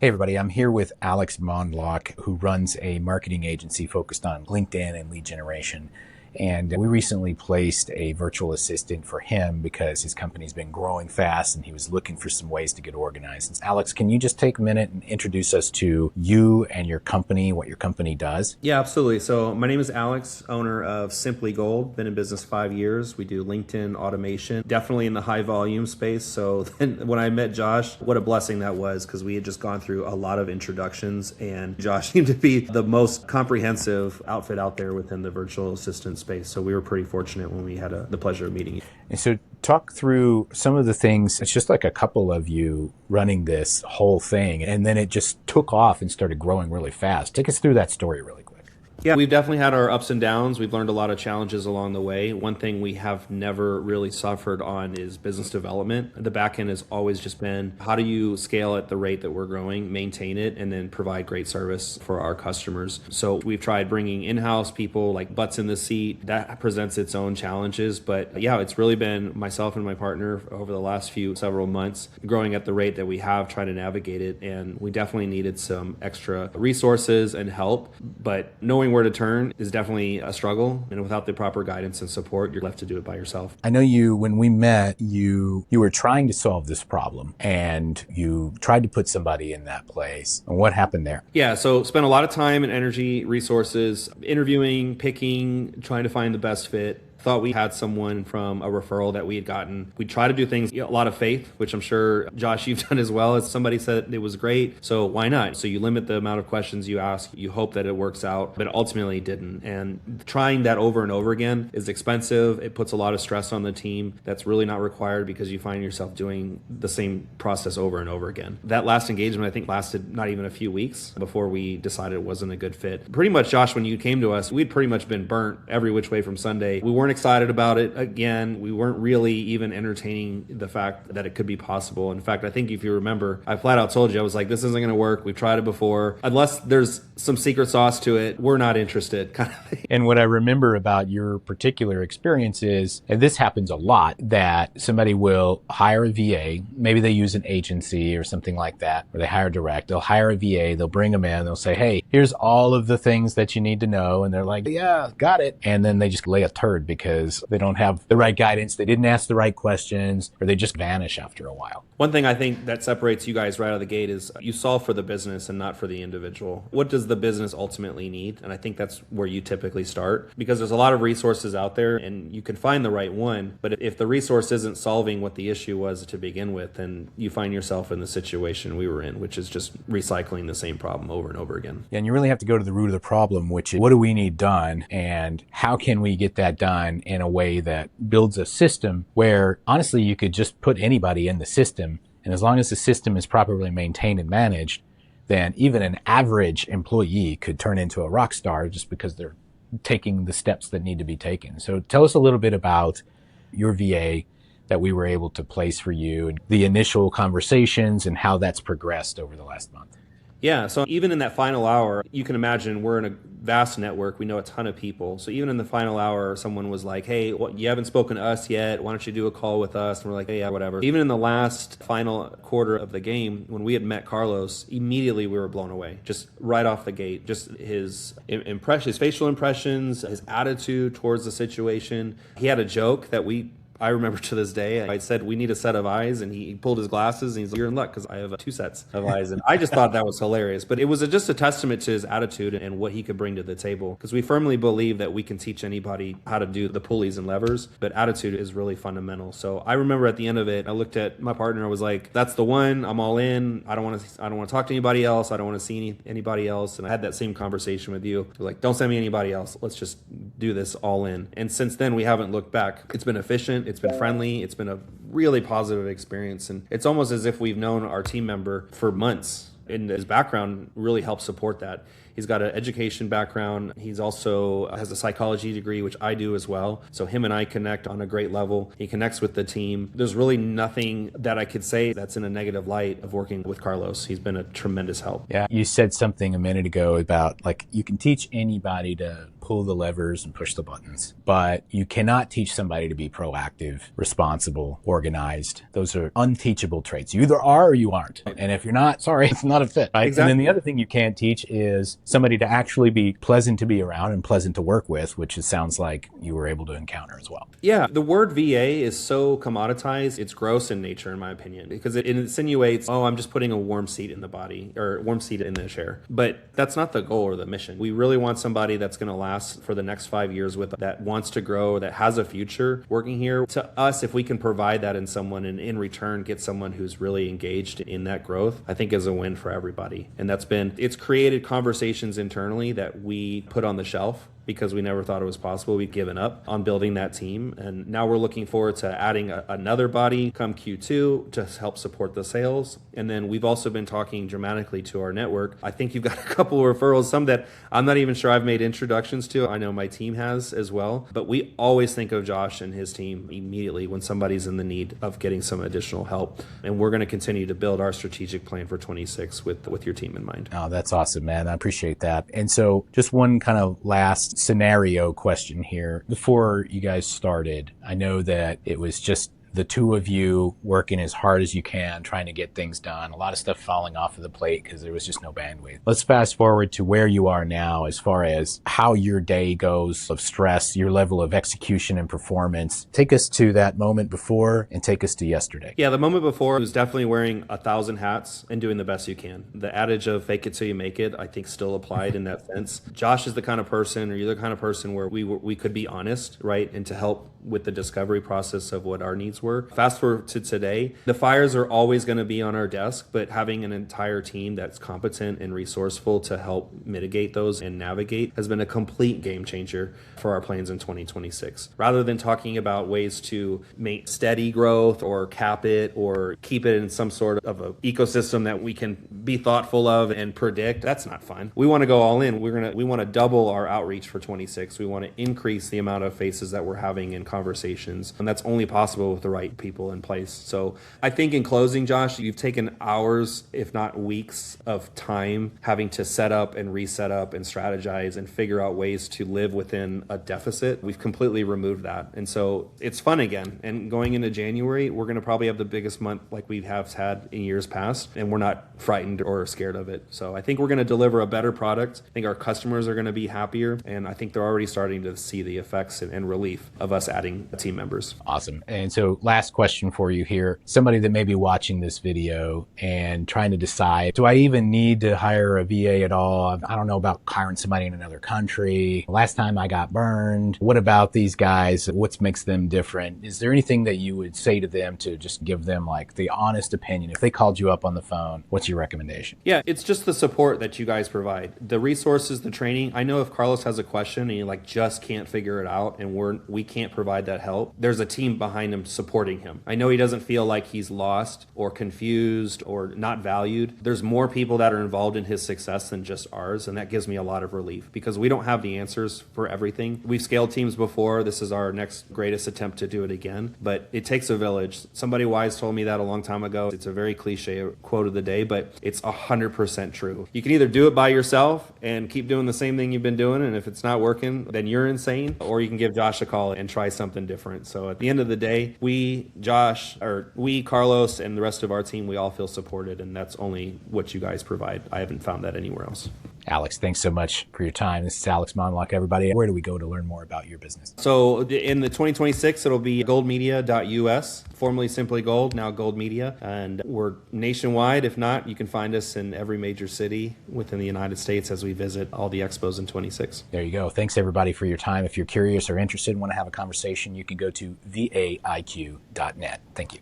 Hey everybody, I'm here with Alex Mondlock, who runs a marketing agency focused on LinkedIn and lead generation. And we recently placed a virtual assistant for him because his company's been growing fast and he was looking for some ways to get organized. And Alex, can you just take a minute and introduce us to you and your company, what your company does? Yeah, absolutely. So my name is Alex, owner of Simply Gold. Been in business 5 years. We do LinkedIn automation, definitely in the high volume space. So then when I met Josh, what a blessing that was, because we had just gone through a lot of introductions and Josh seemed to be the most comprehensive outfit out there within the virtual assistant space. So we were pretty fortunate when we had the pleasure of meeting you. And so talk through some of the things. It's just like a couple of you running this whole thing, and then it just took off and started growing really fast. Take us through that story really quick. Yeah, we've definitely had our ups and downs. We've learned a lot of challenges along the way. One thing we have never really suffered on is business development. The back end has always just been, how do you scale at the rate that we're growing, maintain it, and then provide great service for our customers? So we've tried bringing in-house people, like butts in the seat. That presents its own challenges. But yeah, it's really been myself and my partner over the last several months, growing at the rate that we have, trying to navigate it. And we definitely needed some extra resources and help. But knowing where to turn is definitely a struggle, and without the proper guidance and support, you're left to do it by yourself. I know when we met, you were trying to solve this problem and you tried to put somebody in that place. And what happened there? Yeah, so spent a lot of time and energy, resources, interviewing, picking, trying to find the best fit. Thought we had someone from a referral that we had gotten. We try to do things, a lot of faith, which I'm sure, Josh, you've done as well. As somebody said it was great, so why not? So you limit the amount of questions you ask. You hope that it works out, but ultimately it didn't. And trying that over and over again is expensive. It puts a lot of stress on the team. That's really not required because you find yourself doing the same process over and over again. That last engagement, I think, lasted not even a few weeks before we decided it wasn't a good fit. Pretty much, Josh, when you came to us, we'd pretty much been burnt every which way from Sunday. We weren't excited about it. Again, we weren't really even entertaining the fact that it could be possible. In fact, I think if you remember, I flat out told you, I was like, this isn't going to work. We've tried it before. Unless there's some secret sauce to it, we're not interested, kind of thing. And what I remember about your particular experience is, and this happens a lot, that somebody will hire a VA. Maybe they use an agency or something like that, or they hire direct. They'll hire a VA. They'll bring them in. They'll say, hey, here's all of the things that you need to know. And they're like, yeah, got it. And then they just lay a turd because they don't have the right guidance, they didn't ask the right questions, or they just vanish after a while. One thing I think that separates you guys right out of the gate is you solve for the business and not for the individual. What does the business ultimately need? And I think that's where you typically start, because there's a lot of resources out there and you can find the right one, but if the resource isn't solving what the issue was to begin with, then you find yourself in the situation we were in, which is just recycling the same problem over and over again. Yeah, and you really have to go to the root of the problem, which is what do we need done and how can we get that done in a way that builds a system where honestly you could just put anybody in the system, and as long as the system is properly maintained and managed, then even an average employee could turn into a rock star just because they're taking the steps that need to be taken. So tell us a little bit about your VA that we were able to place for you and the initial conversations and how that's progressed over the last month. Yeah, so even in that final hour, you can imagine we're in a vast network. We know a ton of people. So even in the final hour, someone was like, hey, you haven't spoken to us yet. Why don't you do a call with us? And we're like, hey, yeah, whatever. Even in the last final quarter of the game, when we had met Carlos, immediately we were blown away. Just right off the gate, just his facial impressions, his attitude towards the situation. He had a joke that I remember to this day. I said, we need a set of eyes, and he pulled his glasses and he's like, you're in luck because I have 2 sets of eyes. And I just thought that was hilarious. But it was just a testament to his attitude and what he could bring to the table, because we firmly believe that we can teach anybody how to do the pulleys and levers, but attitude is really fundamental. So I remember at the end of it, I looked at my partner, I was like, that's the one, I'm all in. I don't want to talk to anybody else. I don't want to see anybody else. And I had that same conversation with you. You're like, don't send me anybody else. Let's just do this all in. And since then, we haven't looked back. It's been efficient. It's been friendly. It's been a really positive experience. And it's almost as if we've known our team member for months. And his background really helps support that. He's got an education background. He's also has a psychology degree, which I do as well. So him and I connect on a great level. He connects with the team. There's really nothing that I could say that's in a negative light of working with Carlos. He's been a tremendous help. Yeah, you said something a minute ago about like you can teach anybody to pull the levers and push the buttons, but you cannot teach somebody to be proactive, responsible, organized. Those are unteachable traits. You either are or you aren't. And if you're not, sorry, it's not a fit, right? Exactly. And then the other thing you can't teach is somebody to actually be pleasant to be around and pleasant to work with, which it sounds like you were able to encounter as well. Yeah, the word VA is so commoditized. It's gross in nature, in my opinion, because it insinuates, oh, I'm just putting a warm seat in the body or warm seat in the chair. But that's not the goal or the mission. We really want somebody that's going to last for the next 5 years with that wants to grow, that has a future working here. To us, if we can provide that in someone and in return get someone who's really engaged in that growth, I think is a win for everybody. And it's created conversations internally that we put on the shelf because we never thought it was possible. We've given up on building that team. And now we're looking forward to adding another body come Q2 to help support the sales. And then we've also been talking dramatically to our network. I think you've got a couple of referrals, some that I'm not even sure I've made introductions to. I know my team has as well. But we always think of Josh and his team immediately when somebody's in the need of getting some additional help. And we're going to continue to build our strategic plan for 26 with your team in mind. Oh, that's awesome, man. I appreciate that. And so just one kind of last scenario question here. Before you guys started, I know that it was just the two of you working as hard as you can, trying to get things done, a lot of stuff falling off of the plate because there was just no bandwidth. Let's fast forward to where you are now as far as how your day goes of stress, your level of execution and performance. Take us to that moment before and take us to yesterday. Yeah, the moment before was definitely wearing 1,000 hats and doing the best you can. The adage of fake it till you make it, I think still applied in that sense. Josh is the kind of person, or you're the kind of person where we could be honest, right? And to help with the discovery process of what our needs were. Fast forward to today, the fires are always going to be on our desk, but having an entire team that's competent and resourceful to help mitigate those and navigate has been a complete game changer for our plans in 2026. Rather than talking about ways to make steady growth or cap it or keep it in some sort of an ecosystem that we can be thoughtful of and predict, that's not fun. We want to go all in. We want to double our outreach for 26. We want to increase the amount of faces that we're having in conversations, and that's only possible with the right people in place. So I think in closing, Josh, you've taken hours, if not weeks of time having to set up and reset up and strategize and figure out ways to live within a deficit. We've completely removed that. And so it's fun again. And going into January, we're going to probably have the biggest month like we have had in years past, and we're not frightened or scared of it. So I think we're going to deliver a better product. I think our customers are going to be happier, and I think they're already starting to see the effects and relief of us adding team members. Awesome. And so last question for you here. Somebody that may be watching this video and trying to decide, do I even need to hire a VA at all? I don't know about hiring somebody in another country. Last time I got burned. What about these guys? What makes them different? Is there anything that you would say to them to just give them like the honest opinion? If they called you up on the phone, what's your recommendation? Yeah, it's just the support that you guys provide. The resources, the training. I know if Carlos has a question and he just can't figure it out and we can't provide that help, there's a team behind him supporting him. I know he doesn't feel like he's lost or confused or not valued. There's more people that are involved in his success than just ours, and that gives me a lot of relief because we don't have the answers for everything. We've scaled teams before. This is our next greatest attempt to do it again, but it takes a village. Somebody wise told me that a long time ago. It's a very cliche quote of the day, but it's 100% true. You can either do it by yourself and keep doing the same thing you've been doing, and if it's not working, then you're insane, or you can give Josh a call and try something different. So at the end of the day, Carlos, and the rest of our team, we all feel supported, and that's only what you guys provide. I haven't found that anywhere else. Alex, thanks so much for your time. This is Alex Monlock, everybody. Where do we go to learn more about your business? So in the 2026, it'll be goldmedia.us, formerly Simply Gold, now Gold Media. And we're nationwide. If not, you can find us in every major city within the United States as we visit all the expos in 26. There you go. Thanks, everybody, for your time. If you're curious or interested and want to have a conversation, you can go to VAIQ.net. Thank you.